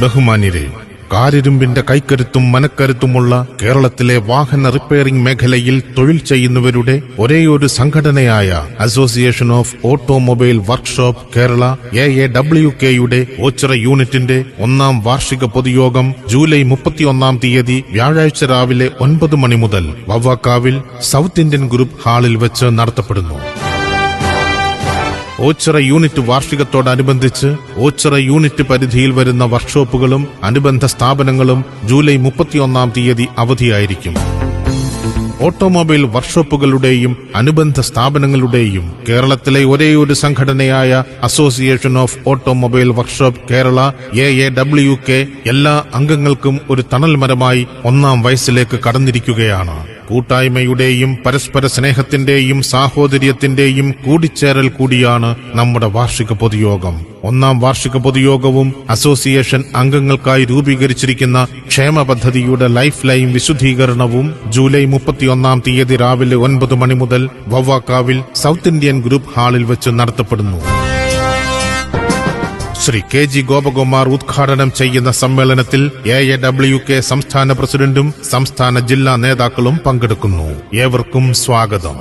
ബഹുമാന്യരെ, കാരിരുമ്പിന്റെ കൈക്കരുത്തും മനക്കരുത്തുമുള്ള കേരളത്തിലെ വാഹന റിപ്പയറിംഗ് മേഖലയിൽ തൊഴിൽ ചെയ്യുന്നവരുടെ ഒരേയൊരു സംഘടനയായ association of automobile workshop Kerala AAWK-യുടെ ഓച്ചിറ യൂണിറ്റിന്റെ 1ാം വാർഷിക പൊതുയോഗം ജൂലൈ 31 തീയതി വ്യാഴാഴ്ച രാവിലെ 9 മണി മുതൽ വവ്വാക്കാവിൽ സൗത്ത് ഇന്ത്യൻ ഗ്രൂപ്പ് ഹാളിൽ വെച്ച് നടത്തപ്പെടുന്നു. ഓച്ചിറ യൂണിറ്റ് വാർഷികത്തോടനുബന്ധിച്ച് ഓച്ചിറ യൂണിറ്റ് പരിധിയിൽ വരുന്ന വർക്ക്ഷോപ്പുകളും അനുബന്ധ സ്ഥാപനങ്ങളും ജൂലൈ 31 തീയതി അവധിയായിരിക്കും. ഓട്ടോമൊബൈൽ വർക്ക്ഷോപ്പുകളുടെയും അനുബന്ധ സ്ഥാപനങ്ങളുടെയും കേരളത്തിലെ ഒരേയൊരു സംഘടനയായ association of automobile workshop Kerala AAWK എല്ലാ അംഗങ്ങൾക്കും ഒരു തണൽമരമായി 1ാം വയസ്സിലേക്ക് കടന്നിരിക്കുകയാണ്. കൂട്ടായ്മയുടെയും പരസ്പര സ്നേഹത്തിന്റെയും സാഹോദര്യത്തിന്റെയും കൂടിച്ചേരൽ കൂടിയാണ് നമ്മുടെ വാർഷിക പൊതുയോഗം. 1ാം വാർഷിക പൊതുയോഗവും അസോസിയേഷൻ അംഗങ്ങൾക്കായി രൂപീകരിച്ചിരിക്കുന്ന ക്ഷേമ പദ്ധതിയുടെ ലൈഫ് ലൈൻ വിശുദ്ധീകരണവും ജൂലൈ 31 തീയതി രാവിലെ 9 മണി മുതൽ വവ്വാക്കാവിൽ സൗത്ത് ഇന്ത്യൻ ഗ്രൂപ്പ് ഹാളിൽ വെച്ച് നടത്തപ്പെടുന്നു. ശ്രീ KG ഗോപകുമാർ ഉദ്ഘാടനം ചെയ്യുന്ന സമ്മേളനത്തിൽ AAWK സംസ്ഥാന പ്രസിഡന്റും സംസ്ഥാന ജില്ലാ നേതാക്കളും പങ്കെടുക്കുന്നു. ഏവർക്കും സ്വാഗതം.